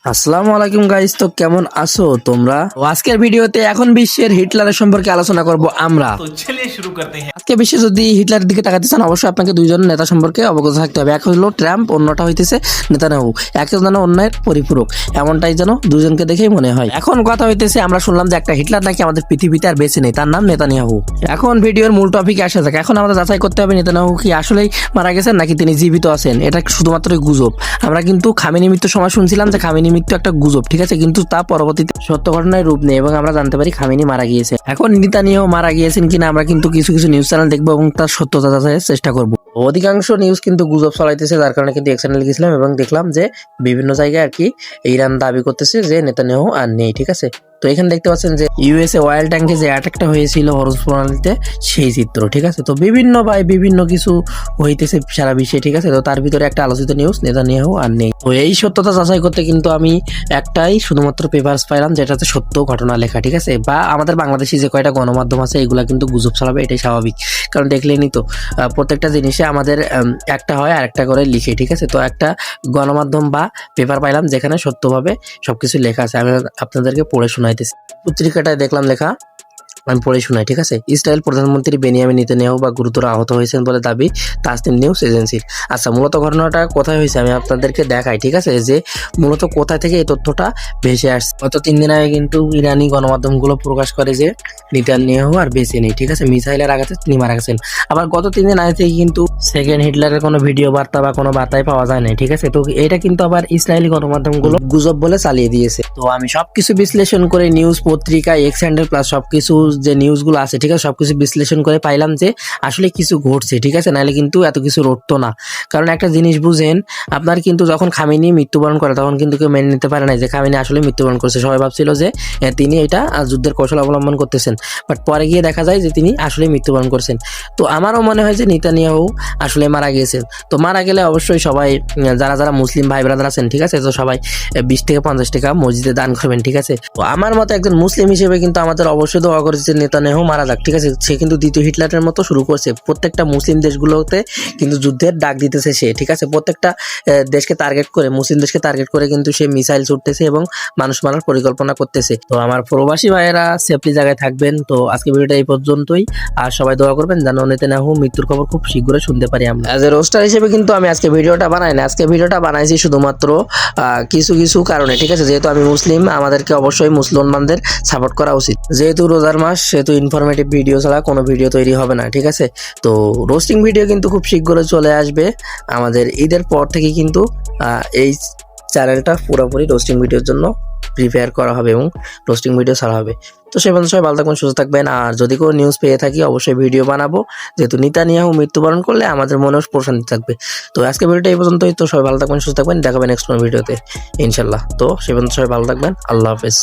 আসসালামু আলাইকুম গাইস, তো কেমন আছো তোমরা? তো আজকের ভিডিওতে এখন বিশ্বের হিটলারের সম্পর্কে আলোচনা করব আমরা। तो चलिए शुरू करते हैं। আজকে বিশ্বে যদি হিটলারের দিকে তাকাতে চান, অবশ্যই আপনাকে দুইজন নেতা সম্পর্কে অবগত থাকতে হবে। এক হলো ট্রাম্প, অন্যটা হইতেছে নেতানিয়াহু। একে যেন অন্যের পরিপূরক, এমনটাই যেন দুজনকে দেখেই মনে হয়। এখন কথা হইতেছে, আমরা শুনলাম যে একটা হিটলার নাকি আমাদের পৃথিবীতে আর বেঁচে নেই, তার নাম নেতানিয়াহু। এখন ভিডিওর মূল টপিকে আসা যাক। এখন আমাদের যাচাই করতে হবে নেতানিয়াহু কি আসলেই মারা গেছেন নাকি তিনি জীবিত আছেন। এটা শুধুমাত্র গুজব। আমরা কিন্তু খামেনি মৃত্যুর সময় শুনছিলাম যে খামেনি মৃত্যু একটা গুজব, ঠিক আছে, কিন্তু তা পরবর্তীতে সত্য ঘটনায় রূপ নেয় এবং আমরা জানতে পারি খামেনি মারা গিয়েছে। এখন নেতানিয়াহু মারা গিয়েছেন কিনা আমরা কিন্তু কিছু কিছু নিউজ চ্যানেল দেখবো এবং তার সত্যতা যাচাইয়ের চেষ্টা করব। অধিকাংশ নিউজ কিন্তু গুজব ছড়াইতেছে, যার কারণে কিন্তু এক চ্যানেলে গেছিলাম এবং দেখলাম যে বিভিন্ন জায়গায় আর কি ইরান দাবি করতেছে যে নেতানিয়াহু আর নেই, ঠিক আছে। তো এখানে দেখতে পাচ্ছেন যে ইউএসএ অয়েল ট্যাঙ্কে যে অ্যাটাকটা হয়েছিল হরজ প্রণালীতে, সেই চিত্র, ঠিক আছে। তো বিভিন্ন কিছু হইতেছে সারা বিশ্বে, ঠিক আছে। তো তার ভিতরে একটা আলোচিত নিউজ, নেতানিয়াহু আর নেই। তো এই সত্যতা যাচাই করতে কিন্তু আমি একটাই শুধুমাত্র পেপারস পাইলাম যেটাতে সত্য ঘটনা লেখা, ঠিক আছে। বা আমাদের বাংলাদেশি যে কয়টা গণমাধ্যম আছে এগুলা কিন্তু গুজব ছড়াবে, এটাই স্বাভাবিক। কারণ দেখলেনি তো প্রত্যেকটা জিনিসে আমাদের একটা হয় আর একটা করে লিখে, ঠিক আছে। তো একটা গণমাধ্যম বা পেপার পাইলাম যেখানে সত্যভাবে সবকিছু লেখা আছে। আমি আপনাদেরকে পড়ে শোনাইতেছি। পত্রিকাটায় দেখলাম লেখা, আমি পড়ে শোনাই, ঠিক আছে। ইসরায়েল প্রধানমন্ত্রী বেনিয়ামিন নেতানিয়াহু বা গুরুতর আহত হয়েছেন বলে দাবি তাসনিম নিউজ এজেন্সির। আচ্ছা, মূলত ঘটনাটা কোথায় হয়েছে আমি আপনাদেরকে দেখাই, ঠিক আছে, যে মূলত কোথায় থেকে এই তথ্যটা ভেসে আসছে। গত 3 দিন আগে কিন্তু ইরানি গণমাধ্যমগুলো প্রকাশ করে যে নেতানিয়াহু আর বেঁচে নেই, ঠিক আছে। মিসাইলের আঘাতে তিনি মারা গেছেন। আবার গত 3 দিন আগে থেকে কিন্তু সেকেন্ড হিটলারের কোনো ভিডিও বার্তা বা কোনো বার্তাই পাওয়া যায় না, ঠিক আছে। তো এটা কিন্তু আবার ইসরায়েলি গণমাধ্যমগুলো গুজব বলে চালিয়ে দিয়েছে। তো আমি সবকিছু বিশ্লেষণ করে নিউজ পত্রিকা এক্স হ্যান্ডেল প্লাস সবকিছু যে নিউজগুলো আছে, ঠিক আছে, সবকিছু বিশ্লেষণ করে পাইলাম যে আসলে কিছু ঘটছে, ঠিক আছে। নাহলে কিন্তু এত কিছু রটতো না। কারণ একটা জিনিস বুঝেন, আপনার কিন্তু যখন খামেনি মৃত্যুবরণ করে তখন কিন্তু কেউ মেনে নিতে পারে না যে খামেনি আসলে মৃত্যুবরণ করছে। সবাই ভাবছিল যে তিনি এটা যুদ্ধের কৌশল অবলম্বন করতেছেন, বাট পরে গিয়ে দেখা যায় যে তিনি আসলে মৃত্যুবরণ করছেন। তো আমারও মনে হয় যে নেতানিয়াহু আসলে মারা গিয়েছেন। তো মারা গেলে অবশ্যই সবাই যারা যারা মুসলিম ভাই ব্রাদার আছেন, ঠিক আছে, তো সবাই 20 থেকে 50 টাকা মসজিদে দান করবেন, ঠিক আছে। তো আমার মতে একজন মুসলিম হিসেবে কিন্তু আমাদের অবশ্যই দোয়া করেছে নেতানিয়াহু মারা যাক, ঠিক আছে। সে কিন্তু দ্বিতীয় হিটলারের মতো শুরু করছে। প্রত্যেকটা মুসলিম দেশগুলোতে কিন্তু যুদ্ধের ডাক দিতেছে সে, ঠিক আছে। প্রত্যেকটা দেশকে টার্গেট করে, মুসলিম দেশকে টার্গেট করে কিন্তু সে মিসাইল ছুটতেছে এবং মানুষ মারার পরিকল্পনা করতেছে। তো আমার প্রবাসী ভাইয়েরা সেফলি জায়গায় থাকবেন। তো আজকে ভিডিওটা এই পর্যন্তই। আর সবাই দোয়া করবেন যেন নেতানিয়াহু মৃত্যুর খবর খুব শীঘ্রই শুনতে পারি আমরা। অ্যাজ এ রোস্টার হিসেবে কিন্তু আমি আজকে ভিডিওটা বানাই না। আজকে ভিডিওটা বানাইছি শুধুমাত্র কিছু কিছু কারণে, ঠিক আছে। যেহেতু আমি মুসলিম, আমাদেরকে অবশ্যই মুসলমানদের সাপোর্ট করা উচিত। যেহেতু রোজার মাস, সেহেতু ইনফরমেটিভ ভিডিও ছাড়া কোনো ভিডিও তৈরি হবে না, ঠিক আছে। তো রোস্টিং ভিডিও কিন্তু খুব শীঘ্রই চলে আসবে। আমাদের ঈদের পর থেকে কিন্তু এই চ্যানেলটা পুরোপুরি রোস্টিং ভিডিওর জন্য প্রিপেয়ার করা হবে এবং রোস্টিং ভিডিও ছাড়া হবে। তো সে পর্যন্ত সবাই ভালো থাকবেন, সুস্থ থাকবেন। আর যদি কোনো নিউজ পেয়ে থাকি অবশ্যই ভিডিও বানাবো। যেহেতু নেতানিয়াহু মৃত্যুবরণ করলে আমাদের মনেও প্রশান্তি থাকবে। তো আজকে ভিডিওটা এই পর্যন্তই। তো সবাই ভালো থাকবেন, সুস্থ থাকবেন। দেখাবেন নেক্সট কোনো ভিডিওতে ইনশাল্লাহ। তো সে পর্যন্ত সবাই ভালো থাকবেন। আল্লাহ হাফেজ।